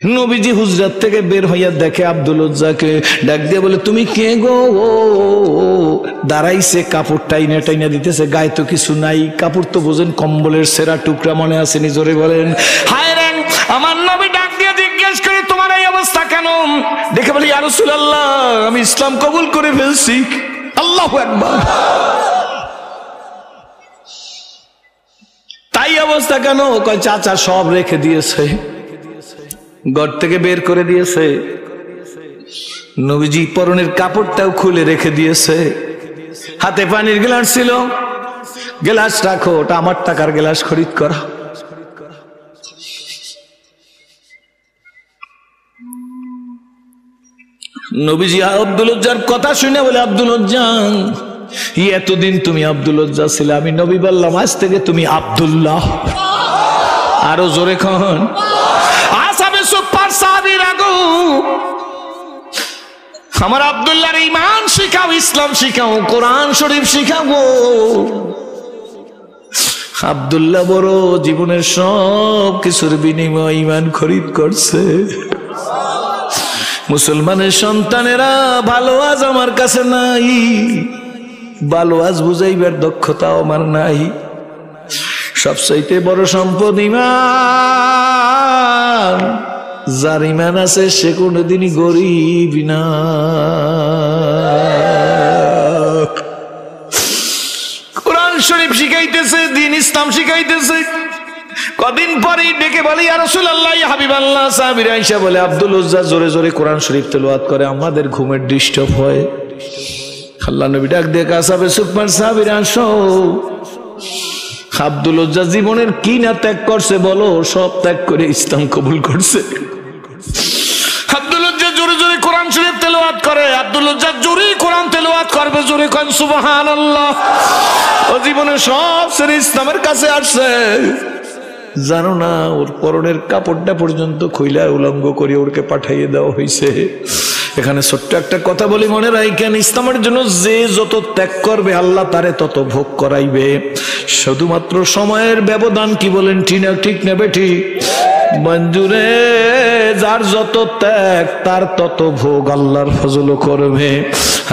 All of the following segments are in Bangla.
নবীজি হুজরাত থেকে বের হইয়া দেখে আব্দুল উজ্জাকে, ডাক দিয়ে বলে, তুমি কে গো? দাঁড়াইছে, কাপড় টাইনা টাইনা দিতেছে, গায়ে তো কিছু নাই, কাপড় তো বোঝেন কম্বলের সেরা টুকরা মনে আছে, নিজরে বলেন। হায় রে, আমার নবী ডাক দিয়ে জিজ্ঞেস করে, তোমার এই অবস্থা কেন? দেখে বলি, ইয়া রাসূলুল্লাহ, আমি ইসলাম কবুল করে ফেলছি। আল্লাহু আকবার। তাই অবস্থা কেন? কয় চাচা সব রেখে দিয়েছে, ঘর থেকে বের করে দিয়েছে, নবীজি পরনের কাপড়টাও খুলে রেখে দিয়েছে, হাতে পানির গ্লাস ছিল, গ্লাস রাখো, ওটা আমার টাকার গ্লাস খরিদ করা। নবীজি আব্দুল উজ্জার কথা শুনে বলে, আব্দুল উজ্জা, এতদিন তুমি আব্দুল উজ্জা ছিলে, আমি নবী বললাম আজ থেকে তুমি আব্দুল্লাহ। আরো জোরে খন। আমার আব্দুল্লাহর ঈমান শিখাও, ইসলাম শিখাও, কোরআন শরীফ শিখাবো। আব্দুল্লাহ বড় জীবনের সব কিছুর বিনিময় ঈমান খরিদ করছে। মুসলমানের সন্তানেরা ভালো আজ আমার কাছে নাই, ভালো আজ বুঝাইবার দক্ষতাও আমার নাই। সবচাইতে বড় সম্পদ ঈমান। যার ঈমান আছে সে কোনদিনই গরিব না। কোরআন শরীফ শিখাইতেছে, দ্বীন ইসলাম শিখাইতেছে। কদিন পরেই ডেকে বলে, ইয়া রাসূলুল্লাহ, ইয়া হাবিবাল্লাহ। সাহাবীরা আয়েশা বলে, আব্দুল উজ্জা জোরে জোরে কোরআন শরীফ তেলাওয়াত করে, আমাদের ঘুমের ডিস্টার্ব হয়। আল্লাহ নবী ডাক দিয়ে আসহাবে সুফার, সাহাবীরা আসো। আব্দুল উজ্জা জীবনের কি না ত্যাগ করছে বলো? সব ত্যাগ করে ইসলাম কবুল করছে। আব্দুল উজ্জা জোরে জোরে কোরআন শরীফ তেলাওয়াত করে। আব্দুল উজ্জা জোরে কোরআন তেলাওয়াত করবে, জোরে কোন সুবহানাল্লাহ। ও জীবনে সব ছেড়ে ইসলামের কাছে আসছে। জানো না, ওর পরনের কাপড়টা পর্যন্ত খুইলা উলঙ্গ করে ওরকে পাঠাইয়ে দেওয়া হয়েছে। এখানে ছোট্ট একটা কথা বলি, মনে রাখেন, ইসলামের জন্য যে যত ত্যাগ করবে আল্লাহ তারে তত ভোগ করাইবে। শুধুমাত্র সময়ের ব্যবধান। কি বলেন ঠিক না বেঠিক? মঞ্জুরে যার যত ত্যাগ তার তত ভোগ আল্লাহর ফজল করবে।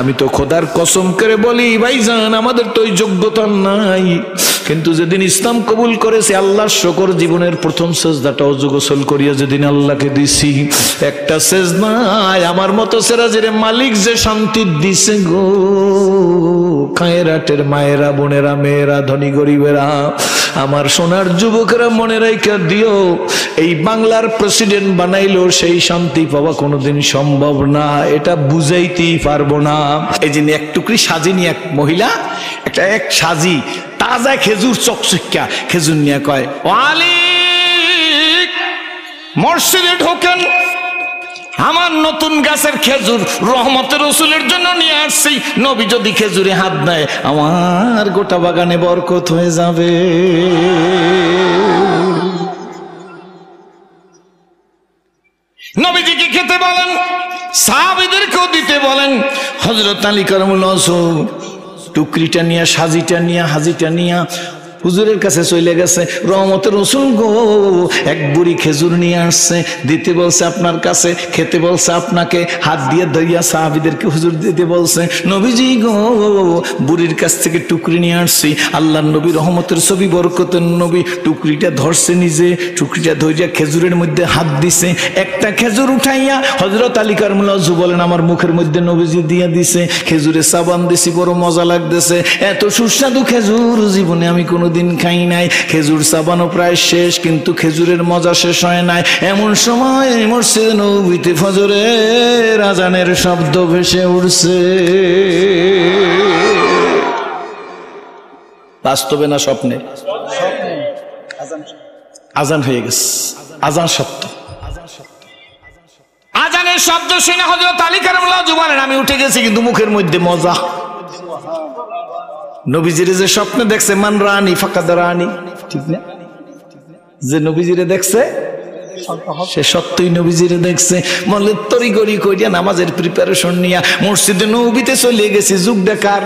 আমি তো খোদার কসম করে বলি ভাইজান, আমাদের তো ওই যোগ্যতা নাই, কিন্তু যেদিন ইসলাম কবুল করেছে আল্লাহর শুকর, জীবনের প্রথম সেজদাটা ওযু গোসল করিয়া যেদিন আল্লাহকে দিছি, একটা সেজদায় আমার মতো সেরাজের মালিক যে শান্তি দিছে গো। খায়রাটের মায়েরা, বোনেরা, মেয়েরা, ধনী গরিবেরা, আমার সোনার যুবকেরা, মনে রাইখা দিও, এই বাংলার প্রেসিডেন্ট বানাইলো সেই শান্তি পাওয়া কোনোদিন সম্ভব না, এটা বুঝাইতেই পারবো না। এই যে এক টুকরি সাজিনি এক মহিলা, এক সাজি তাজা খেজুর চকচকা খেজুর নিয়ে কয়, ওয়ালিক মসজিদে ঢোকেন, আমার নতুন গাছের খেজুর রহমতের রাসূলের জন্য নিয়ে আসছি, নবী যদি খেজুরে হাত দেয় আমার গোটা বাগানে বরকত হয়ে যাবে। নবীজিকে খেতে বলেন, সাহাবীদেরকেও দিতে বলেন। হযরত আলী কারামুল্লাহ টুকরিটা নিয়ে, সাজিটা নিয়ে, হাজিটা নিয়ে হুজুরের কাছে চলে গেছে। রহমতের রাসূল গো, এক বুড়ি খেজুর নিয়ে আসছে, দিতে বলছে আপনার কাছে, খেতে বলছে আপনাকে, হাত দিয়ে ধরিয়া সাহাবীদেরকে হুজুর দিতে বলছে। নবীজি গো, বুড়ির কাছ থেকে টুকরি নিয়ে আসছি। আল্লাহর নবী, রহমতের ছবি, বরকতের নবী, টুকরিটা ধরছে নিজে, টুকরিটা ধরিয়া খেজুরের মধ্যে হাত দিছে, একটা খেজুর উঠাইয়া হযরত আলী কারামুল্লাহ বলেন আমার মুখের মধ্যে নবীজি দিয়ে দিছে। খেজুরে সাবান দিছি, বড় মজা লাগতেছে, এত সুস্বাদু খেজুর জীবনে আমি কোনোদিন খাই নাই। খেজুর সাবানও প্রায় শেষ, কিন্তু খেজুরের মজা শেষ হয় নাই। এমন সময় মসজিদে নববীতে ফজরের আজানের শব্দ ভেসে উঠছে। বাস্তবে না স্বপ্নে? আজান হয়ে গেছে, আজান সত্য। আজানের শব্দ শুনে হযরত আলী কারামুল্লাহ বলেন আমি উঠে গেছি, কিন্তু মুখের মধ্যে মজা। নবীজিরে যে স্বপ্নে দেখছে, মান রানী ফাকাদ রানী, ঠিক না? যে নবীজিরে দেখছে সে সত্যই নবীজিরে দেখছে। বলে তড়িঘড়ি কইরা নামাজের প্রিপারেশন নিয়া মসজিদে নববীতে চলে গেছি। যুগ দেখার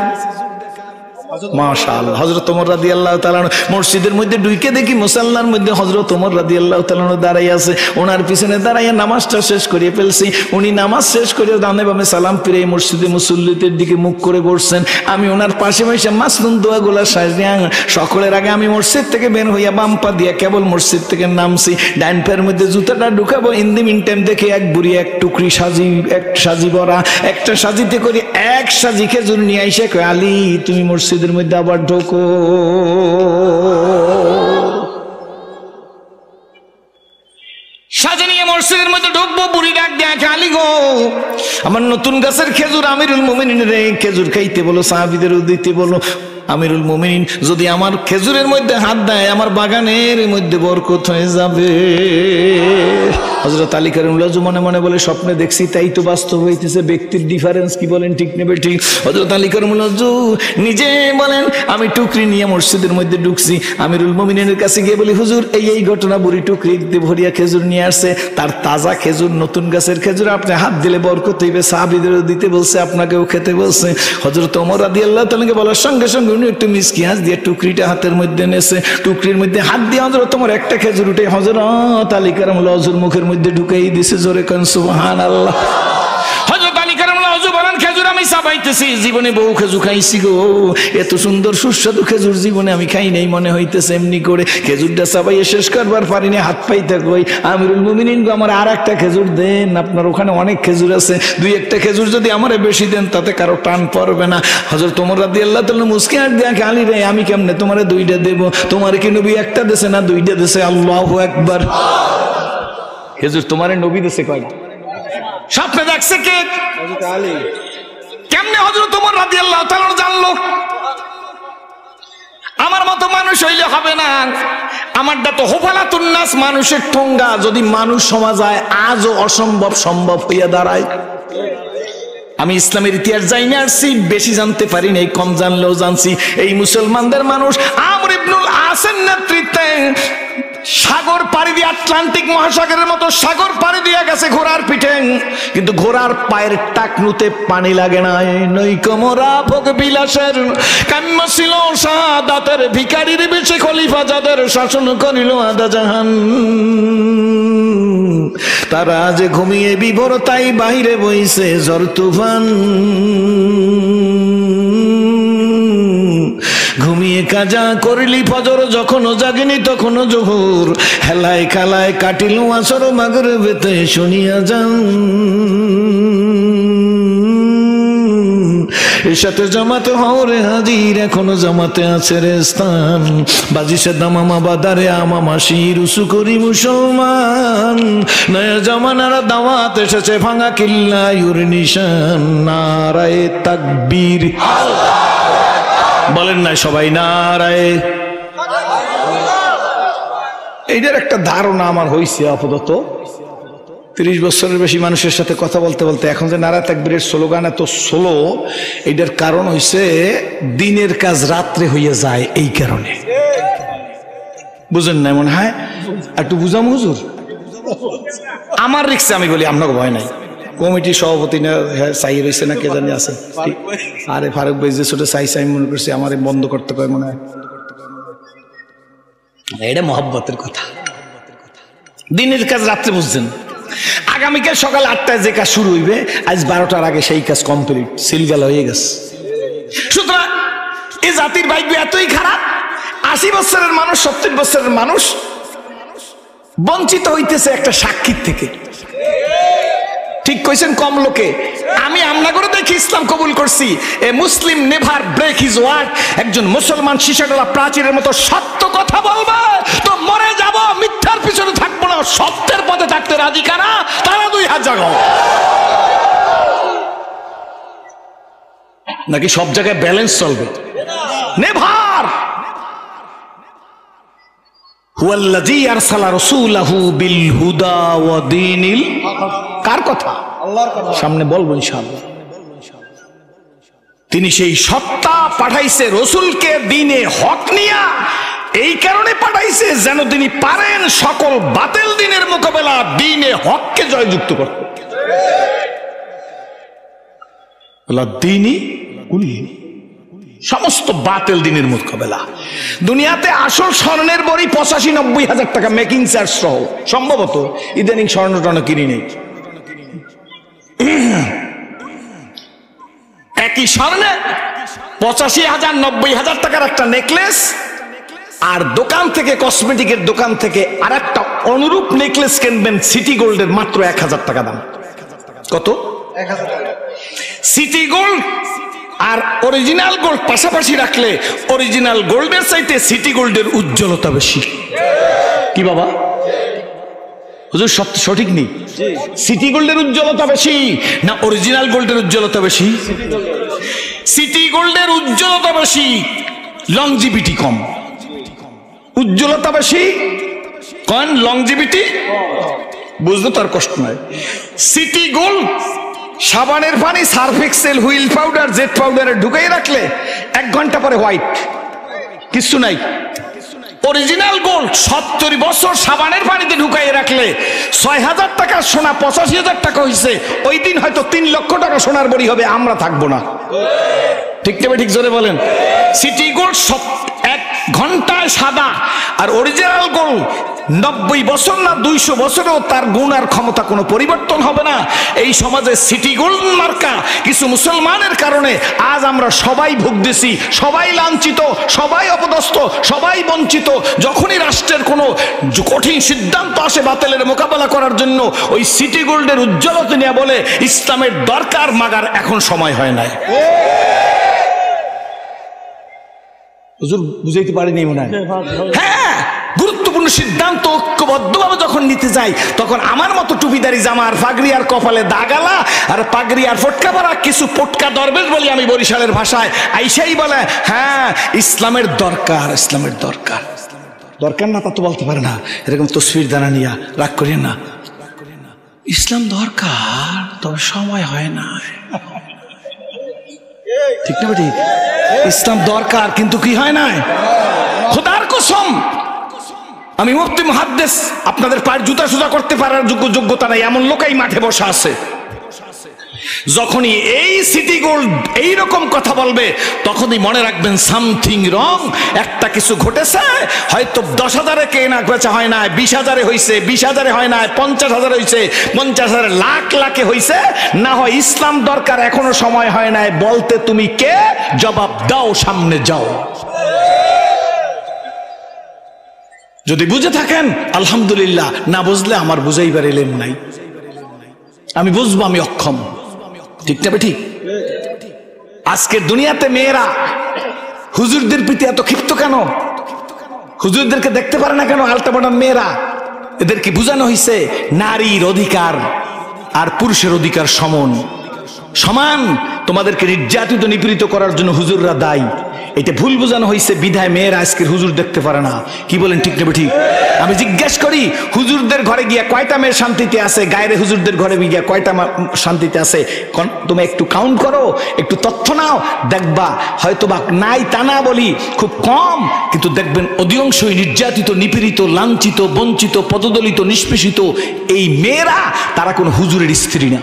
মাশাআল্লাহ। হযরত ওমর রাদিয়াল্লাহু তাআলা মসজিদের মধ্যে ঢুকে দেখি মুসাল্লার মধ্যে হযরত ওমর রাদিয়াল্লাহু তাআলা দাঁড়াইয়া আছে। ওনার পিছনে দাঁড়াইয়া নামাজটা শেষ করিয়ে ফেলছি। উনি নামাজ শেষ করে ডানে বামে সালাম ফিরে মসজিদে মুসল্লিদের দিকে মুখ করে বসছেন। আমি ওনার পাশে বসে মাসনুন দোয়াগুলা সাজিয়া সকলের আগে আমি মসজিদ থেকে বের হইয়া বাম পা দিয়া কেবল মসজিদ থেকে নামছি। ডাইন পায়ের মধ্যে জুতাটা ঢুকাবো, ইন দি মিন টাইম দেখে এক বুড়ি এক টুকরি সাজি ভরা একটা সাজিতে করে এক সাজি খেজুর নিয়ে আইসা কয়, আলী তুমি মসজিদের মধ্যে আবার ঢোকো। সাজে নিয়ে মসজিদের মধ্যে ঢুকবো, বুড়ি ডাক দেখে, আলী গো আমার নতুন গাছের খেজুর, আমিরুল মুমিনিন রে খেজুর খাইতে বলো, সাহাবীদেরও দিতে বলো। আমিরুল মুমিনিন যদি আমার খেজুরের মধ্যে হাত দেয় আমার বাগানের মধ্যে বরকত হয়ে যাবে। হযরত আলী কারিমুল্লাহ মনে মনে বলে, স্বপ্নে দেখছি তাই তো বাস্তব হইতেছে, ব্যক্তির ডিফারেন্স কি বলেন, ঠিক নেবে ঠিক। হযরত আলী কারিমুল্লাহ নিজে বলেন, আমি টুকরি নিয়ে মসজিদের মধ্যে ঢুকছি। আমিরুল মুমিনিনের কাছে গিয়ে বলি, হুজুর এই ঘটনা, বুড়ি টুকরি ভরিয়া খেজুর নিয়ে আসছে, তার তাজা খেজুর, নতুন গাছের খেজুর, আপনি হাত দিলে বরকত হইবে, সাহাবীদেরও দিতে বলছে, আপনাকেও খেতে বলছে। হযরত ওমর রাদিয়াল্লাহু তাআলাকে বলার সঙ্গে সঙ্গে উনি একটু মিসকি হাস দিয়ে টুকরিটা হাতের মধ্যে নেছে, টুকরির মধ্যে হাত দিয়ে হযরত তোমার একটা খেজুর উঠে হযরত আলী কারিমুল্লাহ ওযুর মুখের মধ্যে ঢুকাই দিছে। জোরে কান সুবহানাল্লাহ। হযরত আলী কারিমুল্লাহ ওযু বলেন, খেজুর আমি চাবাইতেছি, জীবনে বহু খেজুর খাইছি গো, এত সুন্দর সুস্বাদু খেজুর জীবনে আমি খাই নাই মনে হইতেছে। এমনি করে খেজুরটা চাবাইয়ে শেষ করবার পারিনি, হাত পাইতে কই, আমিরুল মুমিনিন গো আমার আর একটা খেজুর দেন, আপনার ওখানে অনেক খেজুর আছে, দুই একটা খেজুর যদি আমারে বেশি দেন তাতে কারো টান পড়বে না। হযরত ওমর রাদিয়াল্লাহু তাআলা মুস্কি হাত দেখে, আলী রে আমি কেমনে তোমারে দুইটা দেব, তোমার কি নবী একটা দেছে না দুইটা দেছে? আল্লাহু আকবার। খেজুর তোমারে নবী দেছে কয়টা? স্বপ্নে দেখছে কে? হযরত আলী। কেমনে হযরত ওমর রাদিয়াল্লাহু তাআলা জানলো? আমার মতো মানুষ হইলে হবে না, আমারটা তো হুফালাতুন নাস, মানুষের ঠোঙ্গা, যদি মানুষ সমাজ হয় আজও অসম্ভব সম্ভব হইয়া দাঁড়ায়। আমি ইসলামের ইতিহাস জানি আসছি, বেশি জানতে পারি নাই, কম জানলেও জানছি। এই মুসলমানদের মানুষ আমর ইবনুল আসের নেতৃত্বে সাগর পাড়ি দিয়ে, আটলান্টিক মহাসাগরের মতো সাগর পাড়ি দিয়ে গেছে ঘোড়ার পিঠে, কিন্তু ঘোড়ার পায়ের টাকনুতে পানি লাগে না। নৈকমরা ভোগ বিলাসের কাম্য ছিল সাদাতের, ভিখারির বেশি খলিফা যাদের শাসন করিল আদা জাহান। তারা যে ঘুমিয়ে বিভোর, তাই বাহিরে বইছে ঝড় তুফান। ঘুমিয়ে কাজা করিলি ফজর, যখনও জাগিনি তখনও জোহর, হেলায় খেলায় কাটিল আসর মাগরিবেতে শুনিয়া যান। এসাতে জামাতে হওরে হাজির, এখনো জামাতে আছে রে স্থান। বাজিসে দামামা বাদারে আমামা শির উসু করি মুসলমান। নয়া জামানার দাওয়াত এসেছে, ভাঙা কিল্লা ইউর নিশান। নারায়ে তাকবীর, বলেন না সবাই নারায়ে। এইটার একটা ধারণা আমার হয়েছে আপাতত। 30 বছরের বেশি মানুষের সাথে কথা বলতে বলতে এখন যে নারায়ে তাকবীরের স্লোগান এত স্লো, এইটার কারণ হইছে দিনের কাজ রাত্রে হইয়া যায়, এই কারণে। বুঝেন না মনে হয়? একটু বুঝাম হুজুর, আমার রিক্সে আমি বলি, আপনাকে ভয় নাই। কমিটি সভাপতি না চাই রয়েছে না কে জানি আছে, আরে ফারুক ভাই যে ছোট চাইছে, আমি মনে করছি আমার বন্ধ করতে পারে মনে হয়। এটা মহব্বতের কথা, দিনের কাজ রাত্রে বুঝছেন। আগামীকাল সকাল 8টায় যে কাজ শুরু হইবে, আজ 12টার আগে সেই কাজ কমপ্লিট, সিলগালা হয়ে গেছে। সুতরাং এই জাতির ভাগ্য এতই খারাপ, 80 বছরের মানুষ, 70 বছরের মানুষ বঞ্চিত হইতেছে একটা সাক্ষীর থেকে। ঠিক কইছেন, কম লোকে। আমি আমনা করে দেখি ইসলাম কবুল করছি। এ মুসলিম নেভার ব্রেক হিজ ওয়ার্ড। একজন মুসলমান শিশাডলা প্রাচীরের মতো সত্য কথা বলবে তো মরে যাব, মিথ্যার পিছনে থাকবো না। সত্যের পথে থাকতে রাজি কারা? তারা 2 হাত জাগাও। নাকি সব জায়গায় ব্যালেন্স চলবে? নেভার। হুয়াল্লাযী আরসালা রাসূলাহু বিল হুদা ওয়া দীনিল, কার কথা? আল্লাহর কথা। সামনে বলবো ইনশাআল্লাহ। তিনি সেই সত্তা পাঠাইছে রসুলকে দ্বীনে হক নিয়া, এই কারণে পাঠাইছে যেন তিনি পারেন সকল বাতিল দ্বীনের মোকাবেলা, দ্বীনে হককে জয়যুক্ত করতে। আল্লাহ দ্বীনি কুল্লি, সমস্ত বাতিল দিনের মোকাবেলা। দুনিয়াতে আসল স্বর্ণের বড়ি 85-90 হাজার টাকা মেকিং চার্জ সহ, সম্ভবত ইদানিং স্বর্ণ টর্ণ কিনি নেই। একই স্বর্ণে 85,000-90,000 টাকার একটা নেকলেস, আর দোকান থেকে, কসমেটিকের দোকান থেকে আর একটা অনুরূপ নেকলেস কিনবেন সিটি গোল্ডের, মাত্র 1,000 টাকা দাম। কত? 1,000 টাকা। সিটি গোল্ড আর অরিজিনাল গোল্ড পাশাপাশি রাখলে অরিজিনাল গোল্ডের চাইতে সিটি গোল্ডের উজ্জ্বলতা বেশি। কি বাবা হুজুর সঠিক নেই? সিটি গোল্ডের উজ্জ্বলতা বেশি না অরিজিনাল গোল্ডের উজ্জ্বলতা বেশি? সিটি গোল্ডের উজ্জ্বলতা বেশি, লংজিভিটি কম। উজ্জ্বলতা বেশি, কন লংজিভিটি, বুঝতে তার কষ্ট নয়। সিটি গোল্ড সাবানের পানি, Surf Excel, Wheel powder, Jet পাউডারে ঢুকাই রাখলে 1 ঘন্টা পরে হোয়াইট, কিছু নাই। অরিজিনাল গোল্ড 70 বছর সাবানের পানিতে ঢুকাই রাখলে 6,000 টাকার সোনা 85,000 টাকা হয়েছে, ওই দিন হয়তো 3 লক্ষ টাকা সোনার বড়ি হবে, আমরা থাকবো না। ঠিক তবে ঠিক জোরে বলেন। সিটি গোল্ড 1 ঘন্টায় সাদা, আর অরিজিনাল গোল্ড 90 বছর না 200 বছরেও তার গুণ আর ক্ষমতা কোনো পরিবর্তন হবে না। এই সমাজে সিটি গোল্ড মার্কা কিছু মুসলমানের কারণে আজ আমরা সবাই ভুগতেছি, সবাই লাঞ্ছিত, সবাই অপদস্থ, সবাই বঞ্চিত। যখনই রাষ্ট্রের কোনো কঠিন সিদ্ধান্ত আসে বাতিলের মোকাবেলা করার জন্য, ওই সিটি গোল্ডের উজ্জ্বলতা নিয়ে বলে ইসলামের দরকার, মাগার এখন সময় হয় নাই। হুজুর বুঝাইতে পারিনি মনে হয়। হ্যাঁ, গুরুত্বপূর্ণ সিদ্ধান্ত ঐক্যবদ্ধভাবে যখন নিতে যাই, তখন আমার মতো টুপিদারি জামার, পাগড়ি আর কপালে দাগালা আর পাগড়ি আর ফটকা পরা কিছু পটকা দরবেশ বলি আমি বরিশালের ভাষায়, আইসাই বলে হ্যাঁ ইসলামের দরকার, ইসলামের দরকার। দরকার না তা তো বলতে পারে না, এরকম তসবির দানা নিয়া রাগ করিয়ে না। ইসলাম দরকার, তবে সময় হয় না। ঠিক না ঠিক? ইসলাম দরকার কিন্তু কি হয় না। খোদার কসম, আমি মুফতি মুহাদ্দিস, আপনাদের পায়ের জুতা সুজা করতে পারার যোগ্যতা নাই এমন লোকই মাঠে বসা আছে। যখনই এই সিটি গোল্ড এইরকম কথা বলবে, তখনই মনে রাখবেন সামথিং রং, একটা কিছু ঘটেছে। হয়তো 10,000-এ কেনা বেচা হয় না, 20,000-এ হয়েছে, 20,000-এ হয় না, 50,000 হয়েছে, 50,000 লাখ লাখে হয়েছে। না হয় ইসলাম দরকার, এখনো সময় হয় নাই বলতে তুমি কে? জবাব দাও, সামনে যাও। যদি বুঝে থাকেন আলহামদুলিল্লাহ, না বুঝলে আমার বুঝাইবার এলেম নাই। আমি বুঝবো আমি অক্ষম। ঠিক না ঠিক? আজকের দুনিয়াতে মেয়েরা হুজুরদের প্রতি এত ক্ষিপ্ত কেন? হুজুরদেরকে দেখতে পারে না কেন? আলটা মডার্ন মেয়েরা, এদেরকে বুঝানো হয়েছে নারীর অধিকার আর পুরুষের অধিকার সমান। তোমাদেরকে নির্যাতিত নিপীড়িত করার জন্য হুজুররা দায়ী, এটা ভুল বোঝানো হয়েছে। বিধায় মেয়েরা আজকের হুজুর দেখতে পারে না। কি বলেন ঠিক না ঠিক? আমি জিজ্ঞেস করি, হুজুরদের ঘরে গিয়া কয়টা মেয়ে শান্তিতে আছে? গায়ের হুজুরদের ঘরে গিয়া কয়টা শান্তিতে আছে? তুমি একটু কাউন্ট করো, একটু তথ্য নাও, দেখবা হয়তো বা নাই তা না বলি, খুব কম, কিন্তু দেখবেন অধিকাংশই নির্যাতিত, নিপীড়িত, লাঞ্ছিত, বঞ্চিত, পদদলিত, নিষ্পেষিত এই মেয়েরা, তারা কোনো হুজুরের স্ত্রী না।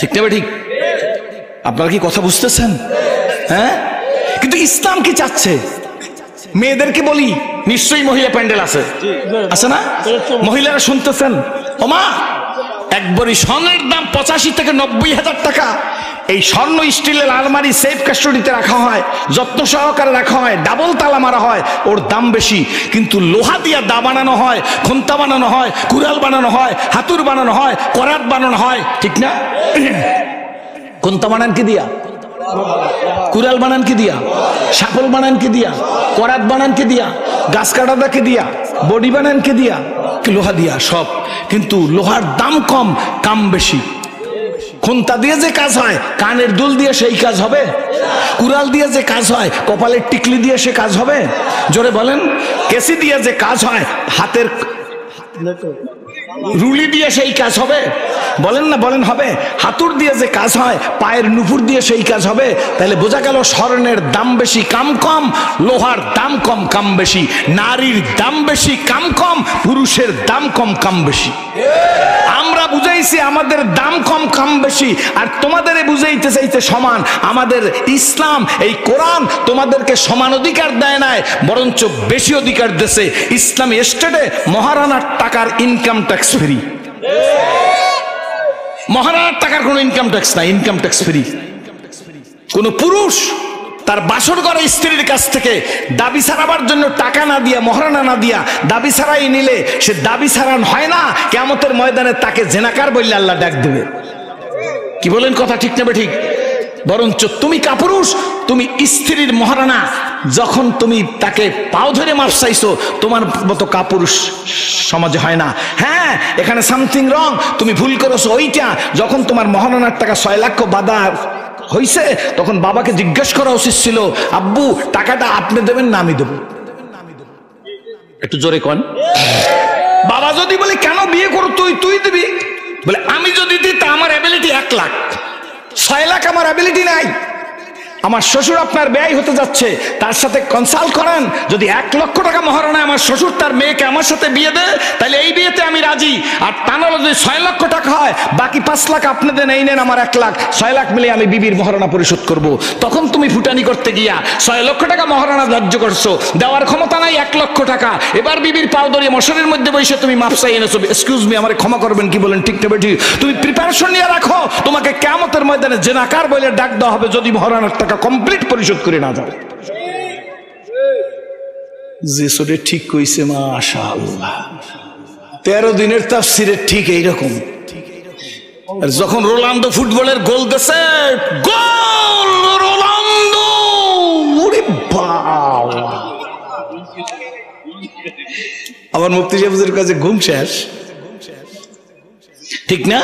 ঠিক না ঠিক? আপনারা কি কথা বুঝতেছেন? হ্যাঁ, কিন্তু ইসলাম কি চাচ্ছে? মেয়েদেরকে বলি, নিশ্চয়ই মহিলা প্যান্ডেল আছে, আছে না? মহিলারা শুনতেছেন, ওমা একবারই স্বর্ণের দাম 85,000-90,000 টাকা। এই স্বর্ণ স্টিলের আলমারি সেফ কাস্টডিতে রাখা হয়, যত্ন সহকারে রাখা হয়, ডাবল তালা মারা হয়, ওর দাম বেশি। কিন্তু লোহা দিয়া দা বানানো হয়, খন্তা বানানো হয়, কুড়াল বানানো হয়, হাতুর বানানো হয়, করাত বানানো হয়। ঠিক না? খন্তা বানান কি দিয়া? কুড়াল বানান কি দিয়া? সাপল বানান কি দিয়া? করাত বানান কি দিয়া? গাছ কাটাদা কে দিয়া? বডি বানান কে দিয়া? লোহা দিয়া সব। কিন্তু লোহার দাম কম, কাম বেশি। খুন্তা দিয়ে যে কাজ হয়, কানের দুল দিয়ে সেই কাজ হবে? কুড়াল দিয়ে যে কাজ হয়, কপালের টিকলি দিয়ে সে কাজ হবে? জোরে বলেন। কেসি দিয়ে যে কাজ হয়, হাতের রুলি দিয়ে সেই কাজ হবে? বলেন না, বলেন হবে? হাতুর দিয়ে যে কাজ হয়, পায়ের নুপুর দিয়ে সেই কাজ হবে? তাহলে বোঝা গেল স্বর্ণের দাম বেশি, কাম কম, লোহার দাম কম, কাম বেশি। নারীর দাম বেশি, কাম কম, পুরুষের দাম কম, কাম বেশি। আমরা বুঝাই পাইছি আমাদের দাম কম কম বেশি, আর তোমাদের বুঝাইতে চাইতে সমান। আমাদের ইসলাম এই কোরআন তোমাদেরকে সমান অধিকার দেয় নাই, বরঞ্চ বেশি অধিকার দেশে। ইসলামী স্টেটে মহারানার টাকার ইনকাম ট্যাক্স ফ্রি, মহারানার টাকার কোনো ইনকাম ট্যাক্স নাই, ইনকাম ট্যাক্স ফ্রি। কোন পুরুষ তার বাসর ঘরে স্ত্রীর কাছ থেকে দাবি ছাড়াবার জন্য টাকা না দিয়া, মহারানা না দিয়া দাবি ছাড়াই নিলে সে দাবি ছাড়ান হয় না, কিয়ামতের ময়দানে তাকে জেনাকার বললে আল্লাহ ডাক দেবে। কি বলেন, কথা ঠিক নেবে ঠিক? বরঞ্চ তুমি কাপুরুষ, তুমি স্ত্রীর মহারানা, যখন তুমি তাকে পাও ধরে মাপ চাইছো, তোমার মতো কাপুরুষ সমাজে হয় না। হ্যাঁ, এখানে সামথিং রং, তুমি ভুল করেছো ওইটা। যখন তোমার মহারানার টাকা 6 লাখ বাধা হইছে, তখন বাবাকে জিজ্ঞেস করা উচিত ছিল, আব্বু টাকাটা আপনি দেবেন না আমি দেব? একটু জোরে কন। বাবা যদি বলে কেন বিয়ে করো তুই দিবি, বলে আমি যদি দিই তা আমার অ্যাবিলিটি 1 লাখ, 6 লাখ আমার অ্যাবিলিটি নাই। আমার শ্বশুর আপনার ব্যয় হতে যাচ্ছে, তার সাথে কনসাল্ট করেন। যদি 1 লক্ষ টাকা মহারণা আমার শ্বশুর তার মেয়েকে আমার সাথে বিয়ে দেয়, তাহলে এই বিয়েতে আমি রাজি। আর তা নাহলে যদি 6 লক্ষ টাকা হয়, বাকি 5 লাখ আপনি দেন, এই নেন আমার 1 লাখ, 6 লাখ মিলে আমি বিবির মহারণা পরিশোধ করব। তখন তুমি ফুটানি করতে গিয়া 6 লক্ষ টাকা মহারণা ধার্য করছো, দেওয়ার ক্ষমতা নাই 1 লক্ষ টাকা। এবার বিবির পাও ধরিয়ে মশারির মধ্যে বসে তুমি মাপ চাই এনেছো, এক্সকিউজ মি আমার ক্ষমা করবেন, কি বলেন ঠিক না বেঠিক? তুমি প্রিপারেশন নিয়ে রাখো, তোমাকে কিয়ামতের ময়দানে জেনাকার বলে ডাক দেওয়া হবে যদি মহারণার টাকা কমপ্লিট পরিশোধ করে না যাও। যে সোরে ঠিক কইছে মাশাআল্লাহ। 13 দিনের তাফসিরে ঠিক এইরকম। আর যখন রোনালদো ফুটবলের গোল দিছে, গোল রোনালদো, ওরে বাবা, আমার মুফতি সাহেবের কাছে ঘুম শেষ, ঠিক না?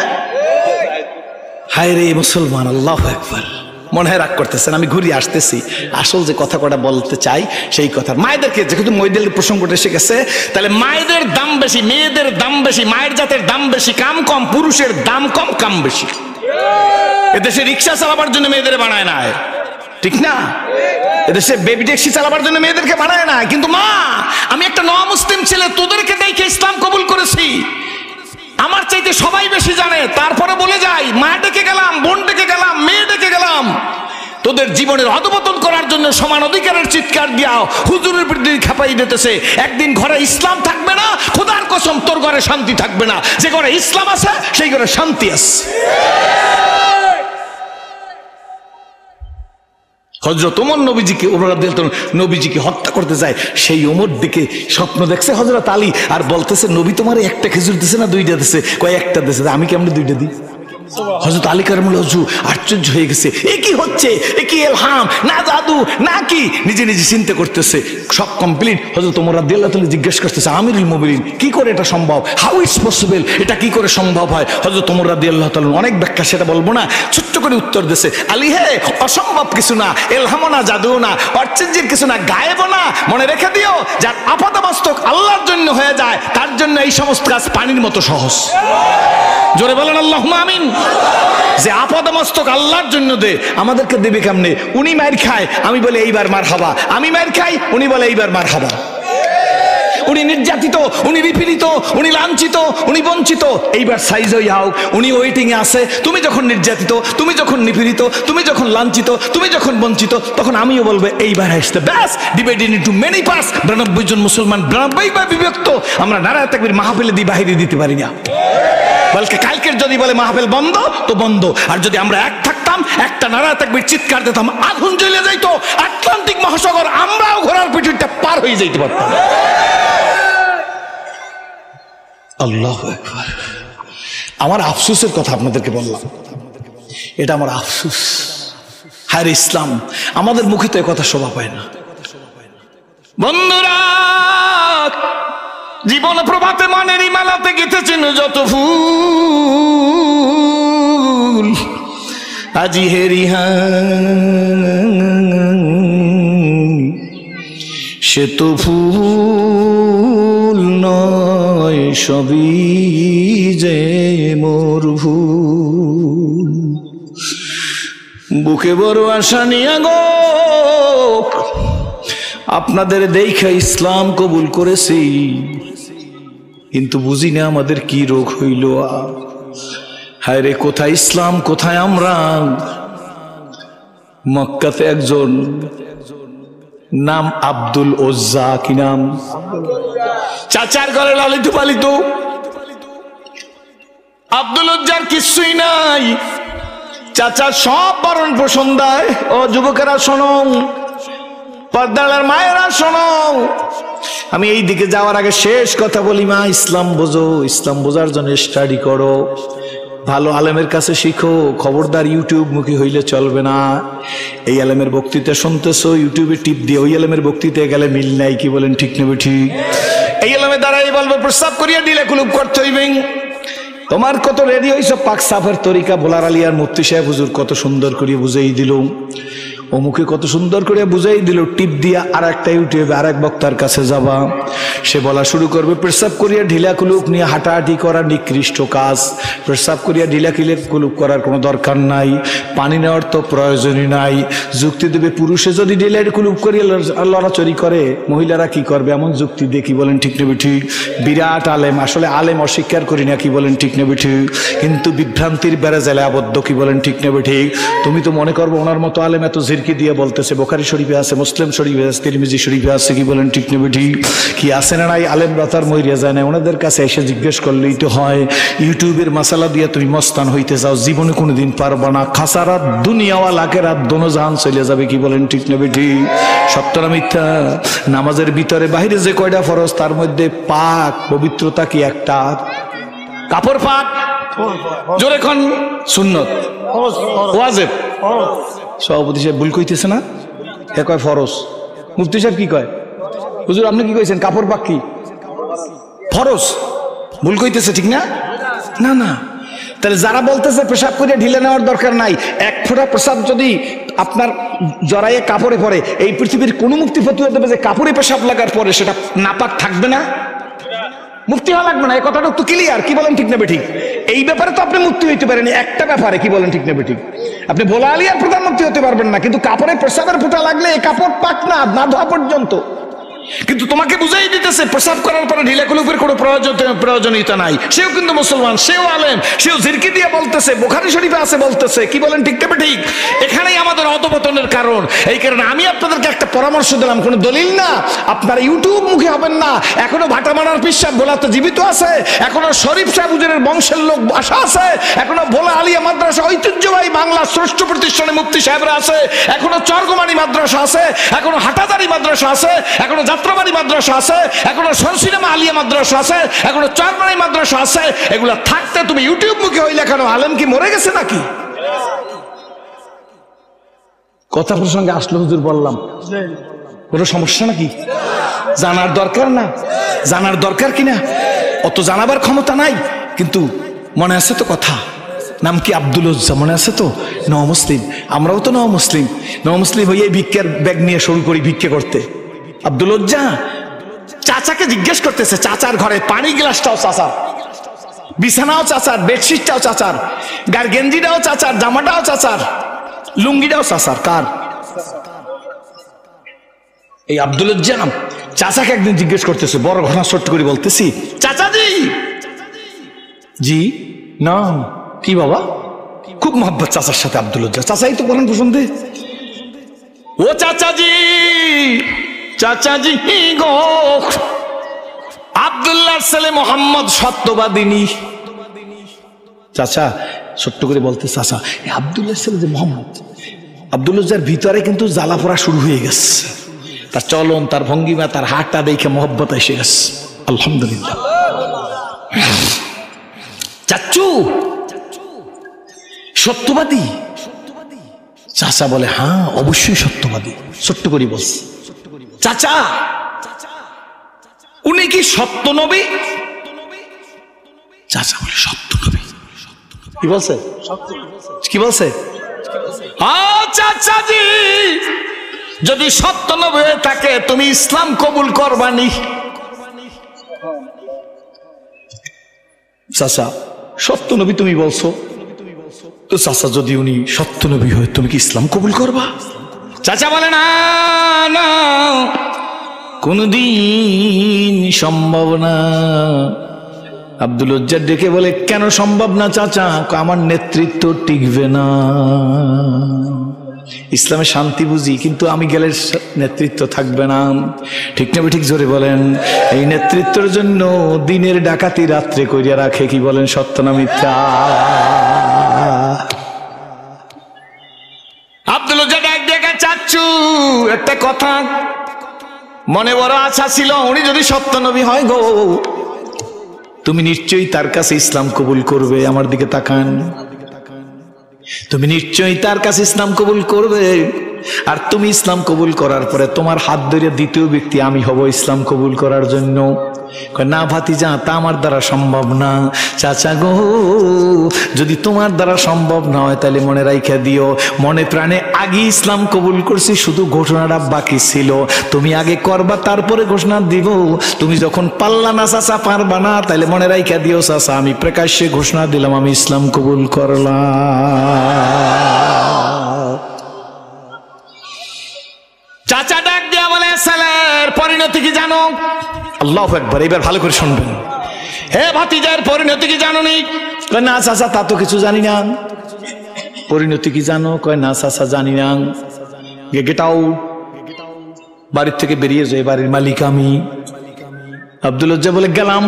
হায় রে মুসলমান, আল্লাহু আকবার। মনে হয় রাগ করতেছেন, আমি ঘুরিয়ে আসতেছি। আসল যে কথা কটা বলতে চাই সেই কথা, মায়েদেরকে যেহেতু মহিলাদের প্রসঙ্গটা এসে গেছে, তাহলে মায়েদের দাম বেশি, মেয়েদের দাম বেশি, মায়ের জাতের দাম বেশি, কাম কম, পুরুষের দাম কম, কাম বেশি। এদেশে রিক্সা চালাবার জন্য মেয়েদের বানায় না, ঠিক না? এদেশে বেবি ট্যাক্সি চালাবার জন্য মেয়েদেরকে বানায় না। কিন্তু মা, আমি একটা মুসলিম ছেলে, তোদেরকে দেখে ইসলাম কবুল করেছি, আমার চাইতে সবাই বেশি জানে, তারপরে বলে যাই মা ডেকে গেলাম, বোন ডেকে গেলাম, মেয়ে ডেকে গেলাম, তোদের জীবনের অধপতন করার জন্য সমান অধিকারের চিৎকার দিয়াও হুজুরের বিরুদ্ধে খাপাই দিতেছে। একদিন ঘরে ইসলাম থাকবে না, খোদার কসম তোর ঘরে শান্তি থাকবে না। যে ঘরে ইসলাম আছে সেই ঘরে শান্তি আছে। হযরত ওমর নবীজিকে হত্যা করতে যায়, সেই ওমর দিকে স্বপ্ন দেখছে হযরত আলী, আর বলতেছে নবী তোমার একটা খেজুর দিছে না 2টা দিছে? কয় একটা দিছে। আমি কেমনে 2টা দিই? হযরত আলী কারামুল্লাহ ওয়াজহু আশ্চর্য হয়ে গেছে, এ কি হচ্ছে, এ কি ইলহাম না জাদু না কি? নিজে নিজে চিন্তা করতেছে, সব কমপ্লিট। হযরত ওমর রাদিয়াল্লাহু তাআলা জিজ্ঞেস করতেছে, আমিরুল মুমিনিন কি করে এটা সম্ভব, হাউ ইটস পসিবল, এটা কি করে সম্ভব হয়? হযরত ওমর রাদিয়াল্লাহু তাআলা অনেক ব্যাখ্যা, সেটা বলবো না, ছোট্ট করে উত্তর দিয়েছে, আলী হে, অসম্ভব কিছু না, ইলহামও না, জাদুও না, অর্চেঞ্জের কিছু না, গায়েবও না। মনে রেখে দিও, যার আপাতমস্তক আল্লাহর জন্য হয়ে যায়, তার জন্য এই সমস্ত কাজ পানির মতো সহজ। জোরে বলেন আল্লাহুম্মা আমিন। যে আপাদমস্তক আল্লাহর জন্য দে, আমাদেরকে দেবে কেমনে? উনি মার খায়, আমি বলে এইবার মারহাবা, আমি মার খাই, উনি বলে এইবার মারহাবা। উনি নির্যাতিত, উনি নিপীড়িত, উনি লাঞ্ছিত, উনি বঞ্চিত, এইবার সাইজ হয়ে যাও, উনি ওয়েটিং এ আছে। তুমি যখন নির্যাতিত, তুমি যখন নিপীড়িত, তুমি যখন লাঞ্ছিত, তুমি যখন বঞ্চিত, তখন আমিও বলবো এইবার আসতে। ব্যাস, ডিভাইডেড ইনটু মেনি পার্টস। 92 জন মুসলমান 92 ভাবে বিভক্ত। আমরা নারায়ে তাকবীর মাহফিলে দিয়ে বাহিরে দিতে পারি না, বলকে কালকের যদি বলে মাহফিল বন্ধ তো বন্ধ। আর যদি আমরা এক থাকতাম, একটা নারায়ে তাকবীর চিৎকার দিতাম, আগুন জ্বলে যাইতো, আটলান্টিক মহাসাগর আমরাও ঘোড়ার পিঠটা পার হয়ে যাইতে পারতাম। আল্লাহু আকবার। আমার আফসোসের কথা আপনাদেরকে বললাম, এটা আমার আফসোস। হায় ইসলাম, আমাদের মুখে তো এ কথা শোভা পায় না। বন্ধুরা, জীবন প্রভাতে মনের ইমালাতে গেঁথেছেন যত ফুল, আজি হেরিহা সে তো ফুল নয়, সবই যে মোর ভুল। বুকে বড় আশা নিয়া গো, আপনাদের দেখা ইসলাম কবুল করেছি, কিন্তু বুঝি না আমাদের কি রোগ হইল। হায় রে, কোথায় ইসলাম, কোথায় আমরা? মক্কাতে একজন নাম আব্দুল ওজ্জা, কি নাম? চাচার ঘরে লালিত পালিত আব্দুল ওজ্জার কিছুই নাই। চাচা সব বরণ পোষণ দেয়। ও যুবকেরা শোনো, পর্দার মায়েরা শোনো, আমি এই দিকে যাওয়ার আগে শেষ কথা বলি। মা, ইসলাম বোঝো, ইসলাম বোঝার জন্য স্টাডি করো, ভালো আলেমের কাছে শিখো। খবরদার ইউটিউব মুখী হইলে চলবে না। এই আলেমের বক্তৃতা শুনতেছো, ইউটিউবে টিপ দিয়ে ওই আলেমের বক্তৃতায় গেলে মিল নাই, কি বলেন ঠিক নেবে? ঠিক। এই আলেমের দ্বারাই বলবো প্রস্তাব করিয়া দিলে কুলুপ করতে হইবে। তোমার কত রেডি হইছ, পাক সাফের তরিকা বোলার আলিয়ার মুফতি সাহেব হুজুর কত সুন্দর করে বুঝাই দিল, অমুকে কত সুন্দর করে বুঝাই দিল। টিপ দিয়া আর একটা ইউটিউবে আর এক বক্তার কাছে যাবা, সে বলা শুরু করবে প্রস্রাব করিয়া ঢিলা কুলুপ নিয়ে হাঁটাহাঁটি করা নিকৃষ্ট কাজ। প্রস্রাব করিয়া ঢিলা কুলুপ করার কোনো দরকার নাই, পানি নেওয়ার তো প্রয়োজনই নাই। যুক্তি দেবে পুরুষে যদি ঢিলা কুলুপ করিয়া লড়াচড়ি করে, মহিলারা কি করবে, এমন যুক্তি দিয়ে, কি বলেন ঠিক নেবে? ঠিক। বিরাট আলেম, আসলে আলেম অস্বীকার করি না, কি বলেন ঠিক নেবে? ঠিক। কিন্তু বিভ্রান্তির বেড়া জেলে আবদ্ধ, কি বলেন ঠিক নেবে? ঠিক। তুমি তো মনে করবো ওনার মতো আলেম এত জিরকি দিয়ে বলতেছে, বুখারী শরীফে আছে, মুসলিম শরীফে আছে, তিরমিজি শরীফে আছে, কি বলেন ঠিক নেবে? ঠিক। কি আছে না নাই? আলেম রাতার মরিয়া যায় না, ওনাদের কাছে এসে জিজ্ঞেস করলেই তো হয়। ইউটিউবের মাসালা দিয়ে তুমি মস্তান হইতে যাও, জীবনে কোনোদিন পারবা না। খাসারাত দুনিয়াওয়াল আখিরাত দোনো জাহান চলে যাবে, কি বলেন ঠিক নেবে? ঠিক। সত্য না মিথ্যা? নামাজের ভিতরে বাহিরে যে কয়টা ফরজ, তার মধ্যে পাক পবিত্রতা কি একটা? কাপড় পাক, জোরে কোন? সুন্নত, ওয়াজিব। সভাপতি সাহেব ভুল কইতেছে না? এ কয় ফরজ। মুফতি সাহেব কি কয়? হুজুর আপনি কি কইছেন? কাপড় পাক কি? ফরজ। ভুল কইতেছে, ঠিক না? না না। তাহলে যারা বলতেছে পেশাব করে ঢিলে নেওয়ার দরকার নাই, এক ফোঁটা পেশাব যদি আপনার জড়াইয়ে কাপড়ে পড়ে, এই পৃথিবীর কোন মুফতি ফতুয়া দেবে যে কাপড়ে পেশাব লাগার পরে সেটা নাপাক থাকবে না? মুফতি হওয়া লাগবে না, এই কথাটা তো ক্লিয়ার, কি বলেন ঠিক নেবে? ঠিক। এই ব্যাপারে তো আপনি মুফতি হইতে পারেন, একটা ব্যাপারে, কি বলেন ঠিক নেবে? ঠিক। আপনি ভোলা আলিয়ার প্রধানমন্ত্রী হতে পারবেন না, কিন্তু কাপড়ে পেশাবের ফোঁটা লাগলে এই কাপড় পাক না ধোয়া পর্যন্ত। কিন্তু তোমাকে বুঝাই দিতেছে পেশাব করার পরে ঢিলা কুলুপের কোনো প্রয়োজনীয়তা নাই। সেও কিন্তু মুসলমান, সেও আলেম, সেও জিরকি দিয়ে বলতেছে, বুখারী শরীফে আছে বলতেছে, কি বলেন ঠিক নেবে? ঠিক। এখানেই আমাদের অধপতনের কারণ। এই কারণে আমি আপনাদেরকে একটা পরামর্শ দিলাম, কোনো দলিল না, আপনারা ইউটিউব মুখী হবেন না। এখনো ভাটামারার পীর সাহেব ভোলাতে জীবিত আছে, এখনো শরীফ সাহেব হুজুরের বংশের লোক বাসা আছে, এখনো ভোলা আলিয়া মাদ্রাসা ঐতিহ্যবাহী বাংলার শ্রেষ্ঠ প্রতিষ্ঠানে মুফতি সাহেবরা আছে, এখনো চরগমানি মাদ্রাসা আছে, এখনো হাটাদারি মাদ্রাসা আছে, এখনো যাত্রাবাড়ি মাদ্রাসা আছে, এখনো সরসিনেমা আলিয়া মাদ্রাসা আছে, এখনো চরমানি মাদ্রাসা আছে। এগুলা থাকতে তুমি ইউটিউব মুখী হইলে কেন? আলেম কি মরে গেছে নাকি? কথা প্রসঙ্গে আসলো হুজুর, বললাম কোনো সমস্যা নাকি? জানার দরকার না? জানার দরকার কিনা? অত জানাবার ক্ষমতা নাই, কিন্তু মনে আছে তো কথা? নাম কি? আব্দুল ওজ্জা, মনে আছে তো? নও মুসলিম, আমরাও তো নও মুসলিম। নও মুসলিম হইয়ে ভিক্ষার ব্যাগ নিয়ে শুরু করি ভিক্ষে করতে। আব্দুল ওজ্জা চাচাকে জিজ্ঞেস করতেছে, চাচার ঘরে পানি গ্লাসটাও চাচার, বিছানাও চাচার, বেডশিটটাও চাচার, গার গেঞ্জিটাও চাচার, জামাটাও চাচার, লুঙ্গিটাও চাচার। কার? এই আব্দুল ওজ্জা চাচাকে একদিন জিজ্ঞেস করতেছে, বড় ঘটনা ছোট্ট করে বলতেছি, চাচাজি। জি না, কি বাবা? খুব মহব্বত চাচার সাথে আব্দুল ওজ্জা। চাচাই তো বলেন পছন্দে। ও চাচাজি, চাচাজি গো, আব্দুল্লাহর ছেলে মোহাম্মদ সত্যবাদিনী। চাচা ছোট্ট করে বলতে, চাচা এই আব্দুল্লাহর ছেলে যে মোহাম্মদ, আব্দুল ওজ্জার ভিতরে কিন্তু জ্বালা পোড়া শুরু হয়ে গেছে। তার চলন, তার ভঙ্গিমা, তার হাতটা দেখে মহব্বত এসে গেছে। আলহামদুলিল্লাহ। চাচু সত্যবাদী? চাচা বলে হ্যাঁ অবশ্যই সত্যবাদী। ছোট্ট করে বলছে, চাচা উনি কি সত্য নবী? চাচা বলে সত্য নবী। কি বলছে? কি বলছে? চাচাজি যদি সত্য নবী হয়ে থাকে তুমি ইসলাম কবুল করবানি? চাচা সত্য নবী তুমি বলছো তো, চাচা যদি উনি সত্য নবী হয় তুমি কি ইসলাম কবুল করবা? চাচা বলে না না, কোনদিন সম্ভব না। আব্দুল উজ্জা ডেকে বলে, কেন সম্ভব না চাচা? আমার নেতৃত্ব টিকবে না। ইসলামে শান্তি বুঝি, কিন্তু আমি গেলে নেতৃত্ব থাকবে না। ঠিক না ঠিক? জোরে বলেন। এই নেতৃত্বের জন্য দিনের ডাকাতি রাত্রে করিয়া রাখে। কি বলেন, সত্য না মিথ্যা? আব্দুল উজ্জা ডাক দেখা, চাচ্চু একটা কথা মনে বড় আশা ছিল, উনি যদি সত্য নবী হয় গো, তুমি নিশ্চয়ই তার কাছে ইসলাম কবুল করবে। আমার দিকে তাকান। তুমি নিশ্চয়ই তার কাছে ইসলাম কবুল করবে, আর তুমি ইসলাম কবুল করার পরে তোমার হাত ধরে দ্বিতীয় ব্যক্তি আমি হব ইসলাম কবুল করার জন্য। না ভাতিজা, তা আমার দ্বারা সম্ভব না। চাচা গো, যদি তোমার দ্বারা সম্ভব না হয় তাহলে মনে রাইখা দিও, মনে প্রাণে আগে ইসলাম কবুল করছি, শুধু ঘোষণাটা বাকি ছিল। তুমি আগে করবা, তারপরে ঘোষণা দিব। তুমি যখন পাল্লা না চাচা, পারবা না, তাহলে মনে রাইখা দিও চাচা, আমি প্রকাশ্যে ঘোষণা দিলাম আমি ইসলাম কবুল করলাম। চাচা ডাক দিয়া বলে, ছেলের পরিণতি কি জানো? আল্লাহু আকবার। এবার ভালো করে শুনবেন। হে ভাতিজার পরিণতি কি জানো? নি কয়, না চাচা তা তো কিছু জানি না। পরিণতি কি জানো? কয়, না চাচা জানি না। গেট আউট, বাড়ির থেকে বেরিয়ে যায়, বাড়ির মালিক আমি। আব্দুল উজ্জা বলে, গেলাম।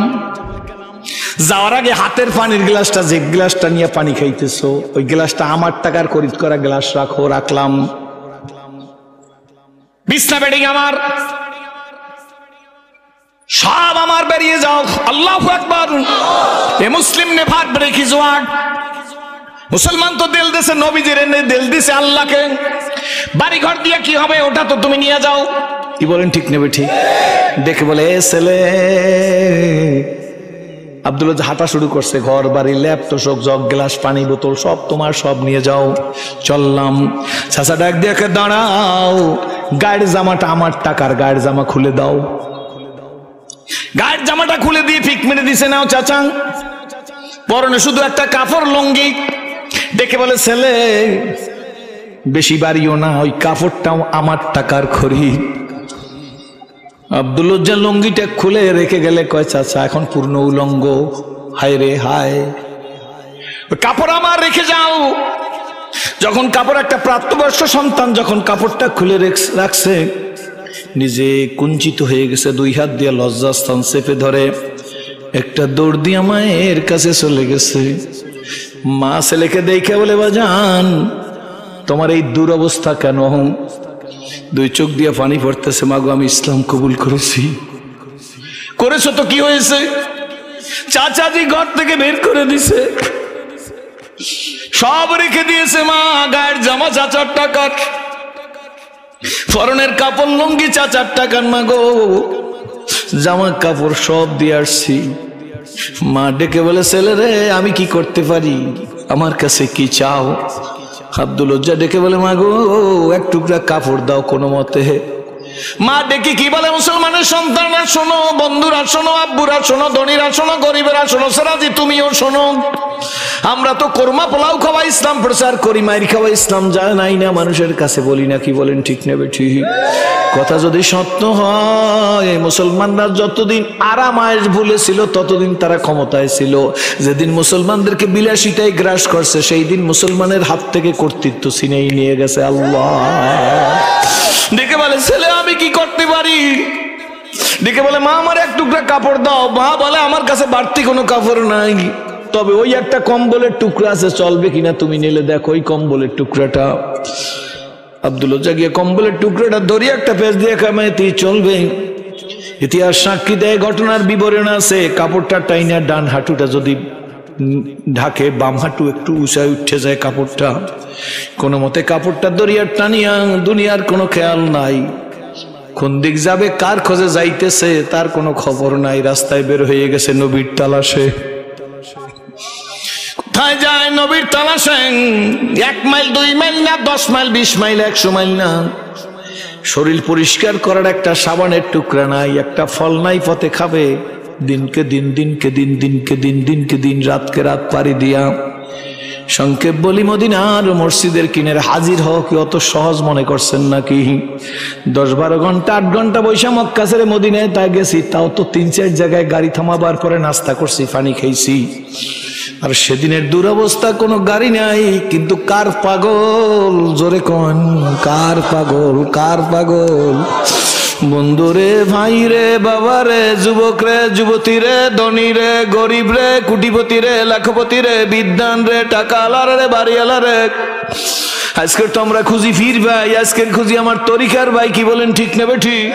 যাওয়ার আগে হাতের পানির গ্লাসটা, যে গ্লাসটা নিয়ে পানি খাইতেছো, ওই গ্লাসটা আমার টাকার খরিদ করা গ্লাস রাখো। রাখলাম। বিছনা বেডিং আমার, সব আমার, বেরিয়ে যাও। আল্লাহু আকবার। এ মুসলিম নে ভাগ ব্রেকি জোয়ান। মুসলমান তো দিল দিছে নবীজির, এনে দিল দিছে আল্লাহকে। বাড়ি ঘর দিয়ে কি হবে, ওটা তো তুমি নিয়ে যাও। কি বলেন, ঠিক নেবে? ঠিক। দেখে বলে, এ ছেলে। আব্দুল উজ্জা হাঁটা শুরু করছে। ঘর বাড়ি, ল্যাপ তোষক, জগ, গ্লাস, পানি বোতল সব তোমার, সব নিয়ে যাও। চললাম। চাচা ডাক দিয়ে, দাঁড়াও, গায়ের জামাটা আমার টাকার, গায়ের জামা খুলে দাও। গায়ের জামাটা খুলে দিয়ে ফিক মেরে দিছে, নাও চাচা। পরনে শুধু একটা কাপড়, লুঙ্গি। দেখে বলে, ছেলে বেশি বাড়িও না, ওই কাপড়টাও আমার টাকার খরিদ। আব্দুল উজ্জা লুঙ্গিটা খুলে রেখে গেলে, কয় চাচা এখন পূর্ণ উলঙ্গ। হায় রে হায়, কাপড় আমার রেখে যাও। যখন কাপড়, একটা প্রাপ্তবয়স্ক সন্তান যখন কাপড়টা খুলে রাখছে, নিজে কুঞ্চিত হয়ে গেছে, দুই হাত দিয়ে লজ্জাস্থান চেপে ধরে একটা দৌড় দিয়ে মায়ের কাছে চলে গেছে। মা ছেলেকে দেখে বলে, বাজান তোমার এই দুরবস্থা কেন? দুই চোখ দিয়ে পানি পড়তেছে। মাগো, আমি ইসলাম কবুল করেছি। করেছো তো কি হয়েছে? চাচাজি ঘর থেকে বের করে দিছে, সব রেখে দিয়েছে। মা গায়ের জামা চাচার টাকার, পরনের কাপড় লুঙ্গি চাচার টাকার। মাগো, জামা কাপড় সব দিয়ে আসছি। মা ডেকে বলে, ছেলে রে, আমি কি করতে পারি? আমার কাছে কি চাও? আব্দুল উজ্জা ডেকে বলে, মাগো এক টুকরা কাপড় দাও কোনো মতে। মা ডেকে কি বলে, মুসলমানের সন্তানরা শোনো, বন্ধুরা শোনো, আব্বুরা শোনো, ধনীরা শোনো, গরিবেরা শোনো, সেরাজি তুমিও শোনো। আমরা তো কোরমা পোলাও খাওয়া ইসলাম প্রচার করি, মাইর খাওয়া ইসলাম যায় নাই না, মানুষের কাছে বলি না। কি বলেন, ঠিক নেবে? ঠিক। কথা যদি সত্য হয়, মুসলমানরা যতদিন আরাম আয়েশ ভুলেছিল ততদিন তারা ক্ষমতায় ছিল। যেদিন মুসলমানদেরকে বিলাসিতায় গ্রাস করছে, সেই দিন মুসলমানের হাত থেকে কর্তৃত্ব ছিনিয়ে নিয়ে গেছে আল্লাহ। ডেকে বলে, ছেলে আমি কি করতে পারি? ডেকে বলে, মা আমার এক টুকরা কাপড় দাও। মা বলে, আমার কাছে বাড়তি কোনো কাপড় নাই, তবে ওই একটা কম্বলের টুকরা আছে, চলবে কিনা তুমি নিলে দেখো ওই কম্বলের টুকরাটা। আব্দুল উজ্জা গিয়ে কম্বলের টুকরাটা ধরিয়ে একটা পেজ দিয়ে কামাইতে চলবে। ইতিহাস সাক্ষী দেয়, ঘটনার বিবরণ আছে, কাপড়টা টাইনা ডান হাঁটুটা যদি ঢাকে, বাম হাঁটু একটু উঁচায় উঠে যায় কাপড়টা। কোনো মতে কাপড়টা দরিয়ার টানিয়া, দুনিয়ার কোনো খেয়াল নাই, কোন দিক যাবে, কার খোঁজে যাইতেছে তার কোনো খবর নাই। রাস্তায় বের হয়ে গেছে নবীর তালাশে। কোথায় যায় নবীর তালাশে? 1 মাইল 2 মাইল না, 10 মাইল 20 মাইল 100 মাইল না। শরীর পরিষ্কার করার একটা সাবানের টুকরা নাই, একটা ফল নাই পথে খাবে। দিনকে দিন, দিনকে দিন, দিনকে দিন, দিনকে দিন, রাতকে রাত পাড়ি দিয়া সংক্ষেপ বলি, মদিনার মসজিদের কিনারে হাজির হওয়া কি অত সহজ মনে করছেন নাকি? 10-12 ঘন্টা 8 ঘন্টা বৈশা মক্কা ছেড়ে মদিনায় তা গেছি, তাও তো 3-4 জায়গায় গাড়ি থামাবার পরে নাস্তা করছি, পানি খাইছি। আর সেদিনের দুরবস্থা, কোনো গাড়ি নাই, কিন্তু কার পাগল জোরে কোন, কার পাগল, কার পাগল? বন্ধুরে, ভাই রে, বাবা রে, যুবক রে, যুবতী রে, ধনী রে, গরিব রে, কোটিপতি রে, লাখপতি রে, বিদ্যান রে, টাকা আলার রে, বাড়িওয়ালা রে, আজকের তো আমরা খুঁজি ফির ভাই, আজকের খুঁজি আমার তরিকার ভাই। কি বলেন, ঠিক নেবে ঠিক?